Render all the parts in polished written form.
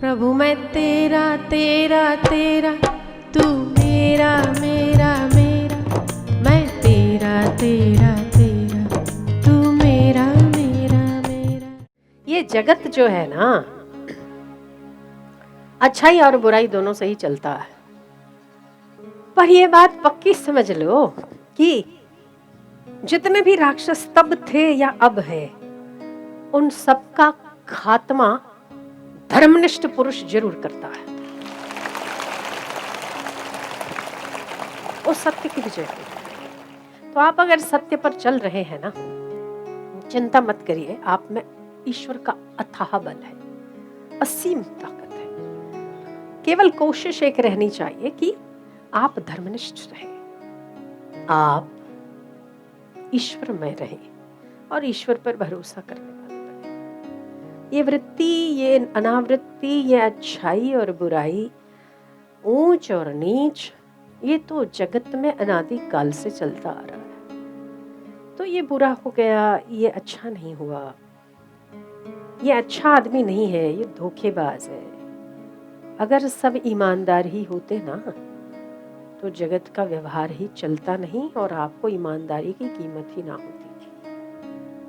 प्रभु मैं तेरा तेरा तेरा, तू मेरा मेरा मेरा, मैं तेरा तेरा तेरा, तू मेरा मेरा मेरा। ये जगत जो है ना, अच्छाई और बुराई दोनों से ही चलता है। पर ये बात पक्की समझ लो कि जितने भी राक्षस तब थे या अब है, उन सबका खात्मा धर्मनिष्ठ पुरुष जरूर करता है। वो सत्य की विजय होती है। तो आप अगर सत्य पर चल रहे हैं ना, चिंता मत करिए, आप में ईश्वर का अथाह बल है, असीम ताकत है। केवल कोशिश एक रहनी चाहिए कि आप धर्मनिष्ठ रहें, आप ईश्वर में रहें और ईश्वर पर भरोसा करने वाले बने। ये वृत्ति, ये अनावृत्ति, ये अच्छाई और बुराई, ऊंच और नीच, ये तो जगत में अनादि काल से चलता आ रहा है। तो ये बुरा हो गया, ये अच्छा नहीं हुआ, ये अच्छा आदमी नहीं है, ये धोखेबाज है। अगर सब ईमानदार ही होते ना, तो जगत का व्यवहार ही चलता नहीं और आपको ईमानदारी की कीमत ही ना होती।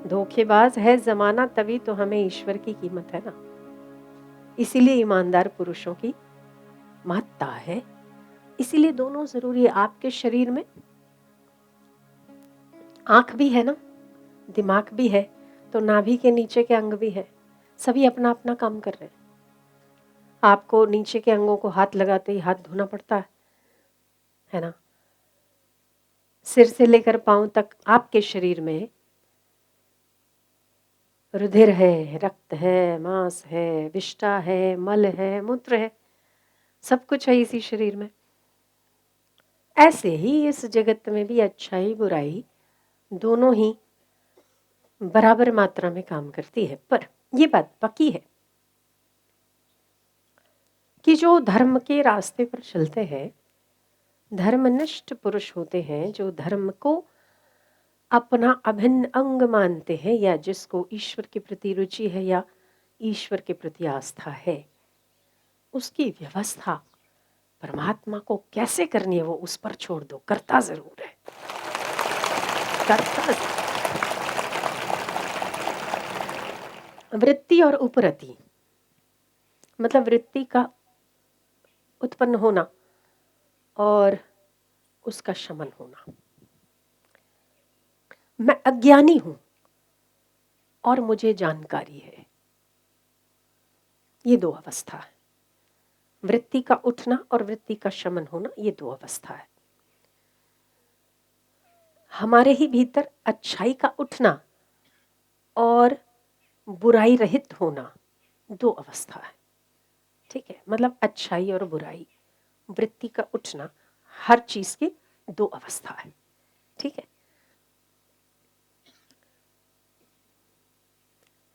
धोखेबाज है जमाना, तभी तो हमें ईश्वर की कीमत है ना। इसीलिए ईमानदार पुरुषों की महत्ता है। इसीलिए दोनों जरूरी है। आपके शरीर में आंख भी है ना, दिमाग भी है, तो नाभि के नीचे के अंग भी है। सभी अपना अपना काम कर रहे हैं। आपको नीचे के अंगों को हाथ लगाते ही हाथ धोना पड़ता है ना। सिर से लेकर पांव तक आपके शरीर में रुधिर है, रक्त है, मांस है, विष्ठा है, मल है, मूत्र है, सब कुछ है इसी शरीर में। ऐसे ही इस जगत में भी अच्छाई बुराई दोनों ही बराबर मात्रा में काम करती है। पर यह बात पक्की है कि जो धर्म के रास्ते पर चलते हैं, धर्मनिष्ठ पुरुष होते हैं, जो धर्म को अपना अभिन्न अंग मानते हैं, या जिसको ईश्वर के प्रति रुचि है या ईश्वर के प्रति आस्था है, उसकी व्यवस्था परमात्मा को कैसे करनी है वो उस पर छोड़ दो, करता जरूर है, करता जरूर। वृत्ति और उपरति, मतलब वृत्ति का उत्पन्न होना और उसका शमन होना। मैं अज्ञानी हूं और मुझे जानकारी है, ये दो अवस्था है। वृत्ति का उठना और वृत्ति का शमन होना, ये दो अवस्था है। हमारे ही भीतर अच्छाई का उठना और बुराई रहित होना, दो अवस्था है। ठीक है, मतलब अच्छाई और बुराई, वृत्ति का उठना, हर चीज की दो अवस्था है। ठीक है,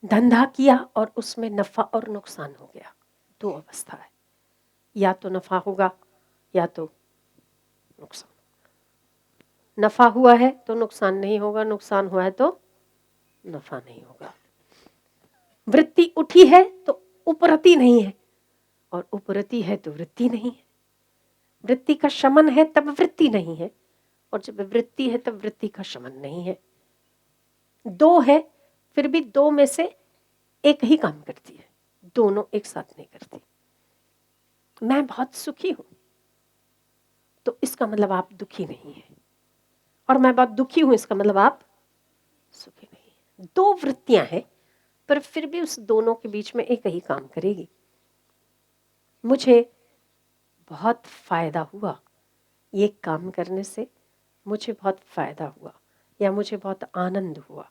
धंधा किया और उसमें नफा और नुकसान हो गया, दो अवस्था है। या तो नफा होगा या तो नुकसान। नफा हुआ है तो नुकसान नहीं होगा, नुकसान हुआ है तो नफा नहीं होगा। वृत्ति उठी है तो उपरति नहीं है, और उपरति है तो वृत्ति नहीं है। वृत्ति का शमन है तब वृत्ति नहीं है, और जब वृत्ति है तब वृत्ति का शमन नहीं है। दो है, फिर भी दो में से एक ही काम करती है, दोनों एक साथ नहीं करती। मैं बहुत सुखी हूं तो इसका मतलब आप दुखी नहीं है, और मैं बहुत दुखी हूं इसका मतलब आप सुखी नहीं है। दो वृत्तियां हैं, पर फिर भी उस दोनों के बीच में एक ही काम करेगी। मुझे बहुत फायदा हुआ ये काम करने से, मुझे बहुत फायदा हुआ, या मुझे बहुत आनंद हुआ।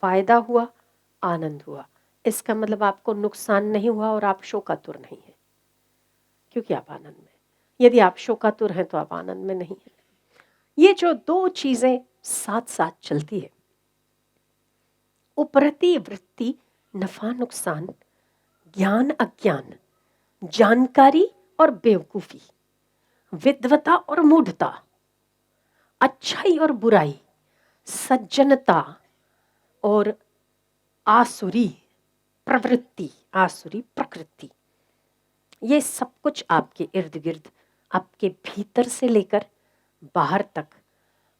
फायदा हुआ, आनंद हुआ, इसका मतलब आपको नुकसान नहीं हुआ और आप शोकातुर नहीं है, क्योंकि आप आनंद में। यदि आप शोकातुर हैं तो आप आनंद में नहीं है। ये जो दो चीजें साथ साथ चलती है, उपरति वृत्ति, नफा नुकसान, ज्ञान अज्ञान, जानकारी और बेवकूफी, विद्वता और मूढ़ता, अच्छाई और बुराई, सज्जनता और आसुरी प्रवृत्ति, आसुरी प्रकृति, ये सब कुछ आपके इर्द गिर्द, आपके भीतर से लेकर बाहर तक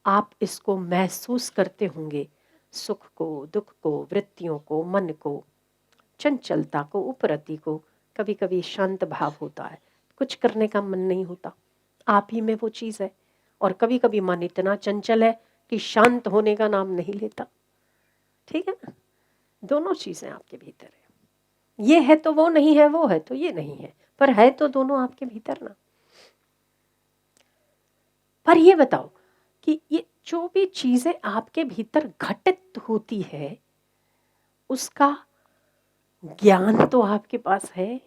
आप इसको महसूस करते होंगे। सुख को, दुख को, वृत्तियों को, मन को, चंचलता को, उपरति को। कभी कभी शांत भाव होता है, कुछ करने का मन नहीं होता, आप ही में वो चीज़ है। और कभी कभी मन इतना चंचल है कि शांत होने का नाम नहीं लेता। ठीक है ना? दोनों चीज़ें आपके भीतर है। ये है तो वो नहीं है, वो है तो ये नहीं है, पर है तो दोनों आपके भीतर ना। पर ये बताओ कि ये जो भी चीजें आपके भीतर घटित होती है, उसका ज्ञान तो आपके पास है,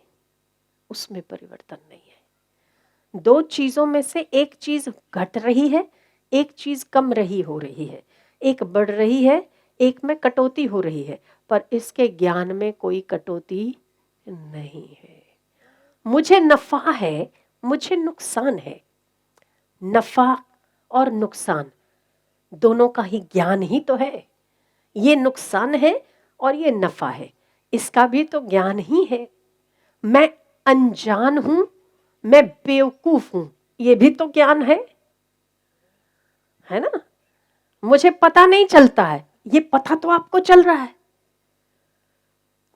उसमें परिवर्तन नहीं है। दो चीजों में से एक चीज घट रही है, एक चीज कम रही हो रही है, एक बढ़ रही है, एक में कटौती हो रही है, पर इसके ज्ञान में कोई कटौती नहीं है। मुझे नफा है, मुझे नुकसान है। नफा और नुकसान दोनों का ही ज्ञान ही तो है। ये नुकसान है और ये नफा है, इसका भी तो ज्ञान ही है। मैं अनजान हूं, मैं बेवकूफ हूं, ये भी तो ज्ञान है ना? मुझे पता नहीं चलता है, ये पता तो आपको चल रहा है।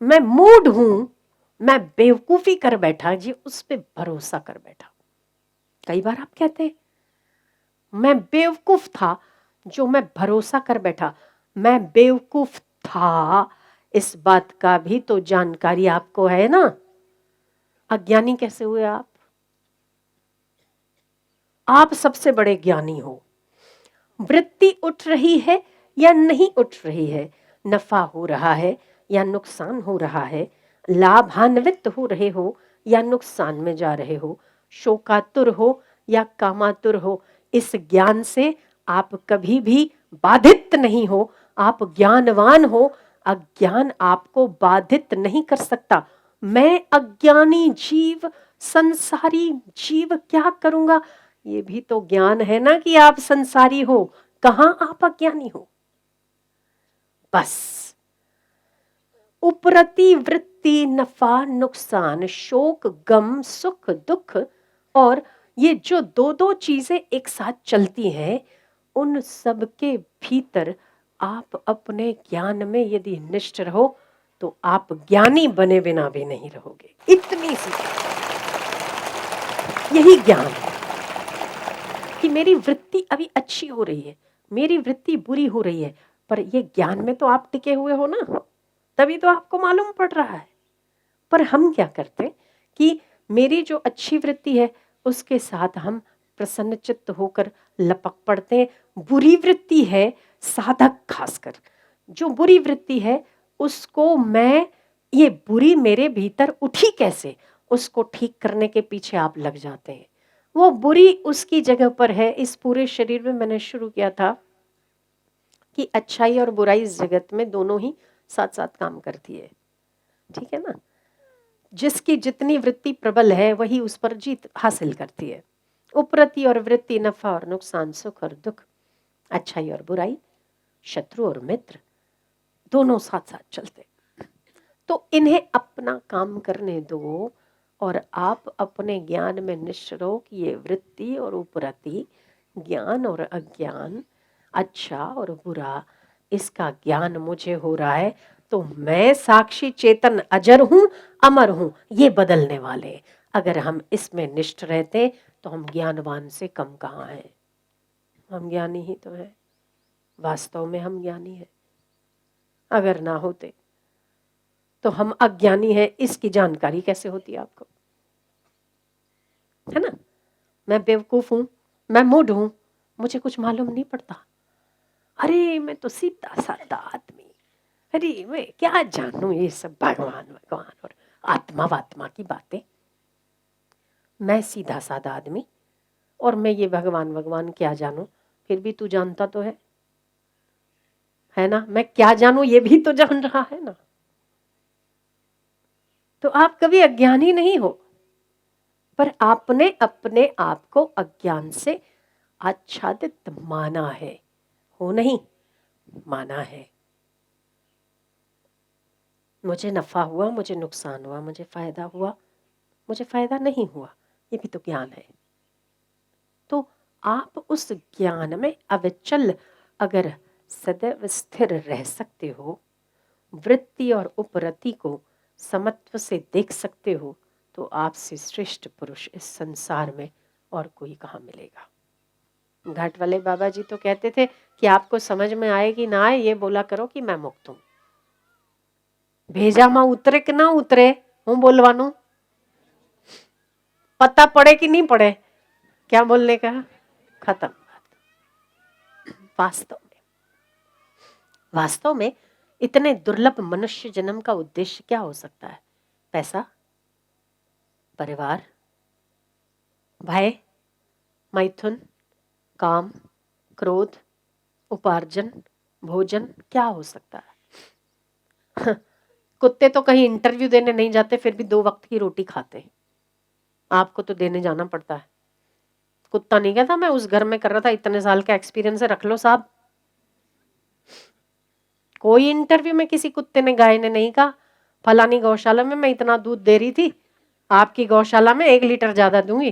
मैं मूड हूं, मैं बेवकूफी कर बैठा जी, उस पे भरोसा कर बैठा। कई बार आप कहते हैं मैं बेवकूफ था, जो मैं भरोसा कर बैठा। मैं बेवकूफ था, इस बात का भी तो जानकारी आपको है ना। अज्ञानी कैसे हुए आप? आप सबसे बड़े ज्ञानी हो। वृत्ति उठ रही है या नहीं उठ रही है, नफा हो रहा है या नुकसान हो रहा है, लाभान्वित हो रहे हो या नुकसान में जा रहे हो, शोकातुर हो या कामातुर हो, इस ज्ञान से आप कभी भी बाधित नहीं हो। आप ज्ञानवान हो, अज्ञान आपको बाधित नहीं कर सकता। मैं अज्ञानी जीव, संसारी जीव क्या करूंगा? ये भी तो ज्ञान है ना कि आप संसारी हो, कहां आप अज्ञानी हो? बस उपरति वृत्ति, नफा नुकसान, शोक गम, सुख दुख, और ये जो दो दो चीजें एक साथ चलती हैं, उन सब के भीतर आप अपने ज्ञान में यदि निष्ठ रहो तो आप ज्ञानी बने बिना भी नहीं रहोगे। इतनी सी यही ज्ञान है कि मेरी वृत्ति अभी अच्छी हो रही है, मेरी वृत्ति बुरी हो रही है, पर ये ज्ञान में तो आप टिके हुए हो ना, तभी तो आपको मालूम पड़ रहा है। पर हम क्या करते कि मेरी जो अच्छी वृत्ति है उसके साथ हम प्रसन्न चित्त होकर लपक पड़ते हैं। बुरी वृत्ति है, साधक खासकर जो बुरी वृत्ति है उसको मैं, ये बुरी मेरे भीतर उठी कैसे, उसको ठीक करने के पीछे आप लग जाते हैं। वो बुरी उसकी जगह पर है। इस पूरे शरीर में मैंने शुरू किया था कि अच्छाई और बुराई इस जगत में दोनों ही साथ साथ काम करती है। ठीक है ना? जिसकी जितनी वृत्ति प्रबल है वही उस पर जीत हासिल करती है। उपरति और वृत्ति, नफा और नुकसान, सुख और दुख, अच्छाई और बुराई, शत्रु और मित्र, दोनों साथ साथ चलते। तो इन्हें अपना काम करने दो और आप अपने ज्ञान में निष्ठ रहो कि ये वृत्ति और उपरति, ज्ञान और अज्ञान, अच्छा और बुरा, इसका ज्ञान मुझे हो रहा है तो मैं साक्षी चेतन अजर हूं, अमर हूं, ये बदलने वाले। अगर हम इसमें निष्ठ रहते तो हम ज्ञानवान से कम कहाँ हैं? हम ज्ञानी ही तो हैं, वास्तव में हम ज्ञानी हैं। अगर ना होते तो हम अज्ञानी हैं, इसकी जानकारी कैसे होती आपको? है ना? मैं बेवकूफ हूं, मैं मूड हूं, मुझे कुछ मालूम नहीं पड़ता। अरे मैं तो सीधा साधा आदमी, अरे मैं क्या जानूं ये सब भगवान भगवान और आत्मा वात्मा की बातें। मैं सीधा साधा आदमी और मैं ये भगवान भगवान क्या जानूं? फिर भी तू जानता तो है ना? मैं क्या जानूं ये भी तो जान रहा है ना। तो आप कभी अज्ञानी नहीं हो, पर आपने अपने आप को अज्ञान से आच्छादित माना है। हो नहीं, माना है। मुझे नफा हुआ, मुझे नुकसान हुआ, मुझे फायदा हुआ, मुझे फायदा नहीं हुआ, ये भी तो ज्ञान है। तो आप उस ज्ञान में अविचल अगर सदैव स्थिर रह सकते हो, वृत्ति और उपरति को समत्व से देख सकते हो, तो आपसे श्रेष्ठ पुरुष इस संसार में और कोई कहाँ मिलेगा। घाट वाले बाबा जी तो कहते थे कि आपको समझ में आए कि ना आए, ये बोला करो कि मैं मुक्त हूं। भेजा में उतरे कि ना उतरे, हूं बोलवानू, पता पड़े कि नहीं पड़े, क्या बोलने का, खत्म बात। वास्तव में इतने दुर्लभ मनुष्य जन्म का उद्देश्य क्या हो सकता है? पैसा, परिवार, भय, मैथुन, काम, क्रोध, उपार्जन, भोजन, क्या हो सकता है? कुत्ते तो कहीं इंटरव्यू देने नहीं जाते, फिर भी 2 वक्त की रोटी खाते। आपको तो देने जाना पड़ता है। कुत्ता नहीं कहता मैं उस घर में कर रहा था, इतने साल का एक्सपीरियंस है, रख लो साहब। कोई इंटरव्यू में किसी कुत्ते ने, गाय ने नहीं कहा फलानी गौशाला में मैं इतना दूध दे रही थी, आपकी गौशाला में 1 लीटर ज्यादा दूंगी।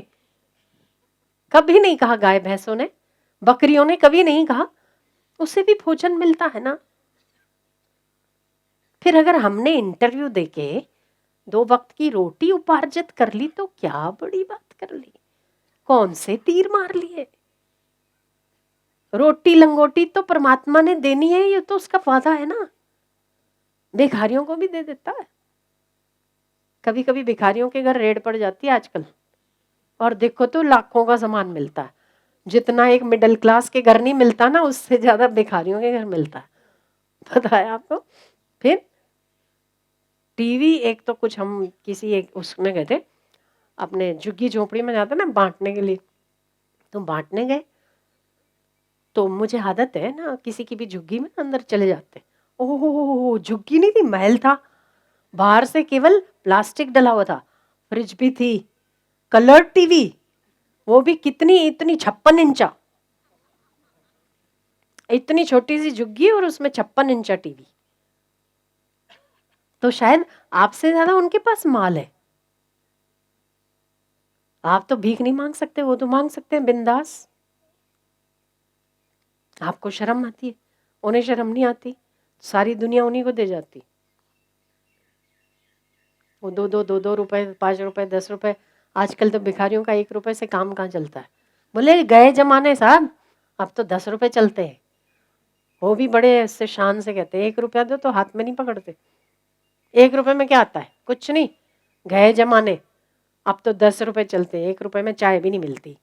कभी नहीं कहा गाय भैंसों ने, बकरियों ने कभी नहीं कहा। उसे भी भोजन मिलता है ना। फिर अगर हमने इंटरव्यू देके 2 वक्त की रोटी उपार्जित कर ली तो क्या बड़ी बात कर ली, कौन से तीर मार लिए। रोटी लंगोटी तो परमात्मा ने देनी है, ये तो उसका वादा है ना। भिखारियों को भी दे देता है। कभी कभी भिखारियों के घर रेड पड़ जाती है आजकल, और देखो तो लाखों का सामान मिलता है। जितना एक मिडिल क्लास के घर नहीं मिलता ना, उससे ज्यादा भिखारियों के घर मिलता है, पता है आपको। फिर टीवी, एक तो कुछ हम किसी एक उसमें गए थे, अपने झुग्गी झोपड़ी में जाते ना बांटने के लिए, तो बांटने गए तो मुझे आदत है ना किसी की भी झुग्गी में अंदर चले जाते। ओहो, झुग्गी नहीं थी, महल था। बाहर से केवल प्लास्टिक डला हुआ था, फ्रिज भी थी, कलर टीवी, वो भी कितनी, इतनी 56 इंचा, इतनी छोटी सी झुग्गी और उसमें 56 इंचा टीवी। तो शायद आपसे ज्यादा उनके पास माल है। आप तो भीख नहीं मांग सकते, वो तो मांग सकते हैं बिंदास। आपको शर्म आती है, उन्हें शर्म नहीं आती, सारी दुनिया उन्हीं को दे जाती। वो 2 रुपए, 5 रुपए, 10 रुपए। आजकल तो भिखारियों का 1 रुपए से काम कहाँ चलता है। बोले गए जमाने साहब, अब तो 10 रुपए चलते हैं। वो भी बड़े से शान से कहते हैं 1 रुपया दो, तो हाथ में नहीं पकड़ते। 1 रुपए में क्या आता है, कुछ नहीं। गए जमाने, अब तो 10 रुपए चलते हैं, 1 रुपए में चाय भी नहीं मिलती।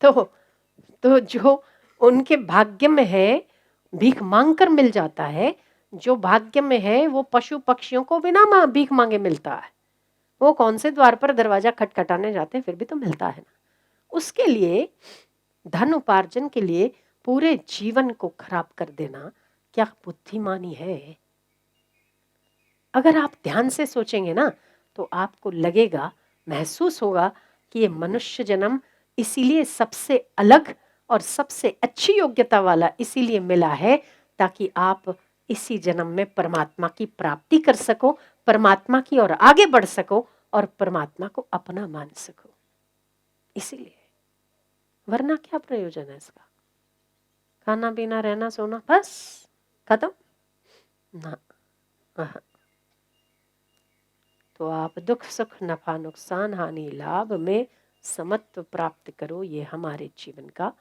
तो जो उनके भाग्य में है भीख मांग कर मिल जाता है, जो भाग्य में है वो पशु पक्षियों को बिना भीख मांगे मिलता है। वो कौन से द्वार पर दरवाजा खटखटाने जाते हैं, फिर भी तो मिलता है ना। उसके लिए धन उपार्जन के लिए पूरे जीवन को खराब कर देना क्या बुद्धिमानी है? अगर आप ध्यान से सोचेंगे ना, तो आपको लगेगा, महसूस होगा कि ये मनुष्य जन्म इसीलिए सबसे अलग और सबसे अच्छी योग्यता वाला इसीलिए मिला है, ताकि आप इसी जन्म में परमात्मा की प्राप्ति कर सको, परमात्मा की ओर आगे बढ़ सको और परमात्मा को अपना मान सको। इसीलिए, वरना क्या प्रयोजन है इसका? खाना पीना रहना सोना बस खत्म ना। तो आप दुख सुख नफा नुकसान हानि लाभ में समत्व प्राप्त करो, ये हमारे जीवन का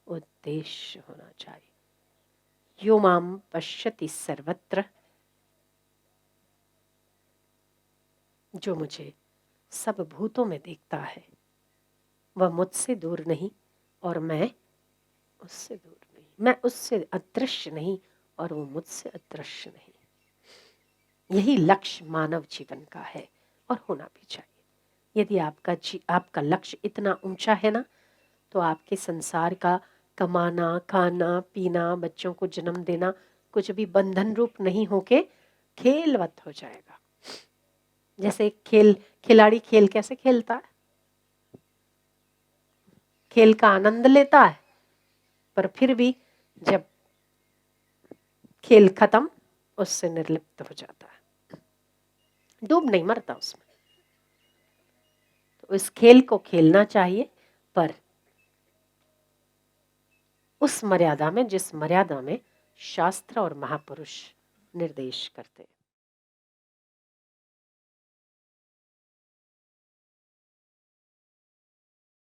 उद्देश्य होना चाहिए। यो माम पश्यति सर्वत्र, जो मुझे सब भूतों में देखता है वह मुझसे दूर नहीं और मैं उससे दूर नहीं, मैं उससे अदृश्य नहीं और वो मुझसे अदृश्य नहीं। यही लक्ष्य मानव जीवन का है और होना भी चाहिए। यदि आपका लक्ष्य इतना ऊंचा है ना, तो आपके संसार का कमाना, खाना, पीना, बच्चों को जन्म देना कुछ भी बंधन रूप नहीं होके खेलवत हो जाएगा। जैसे खिलाड़ी खेल कैसे खेलता है, खेल का आनंद लेता है, पर फिर भी जब खेल खत्म उससे निर्लिप्त हो जाता है। डूब नहीं मरता उसमें। तो इस खेल को खेलना चाहिए, पर उस मर्यादा में जिस मर्यादा में शास्त्र और महापुरुष निर्देश करते हैं।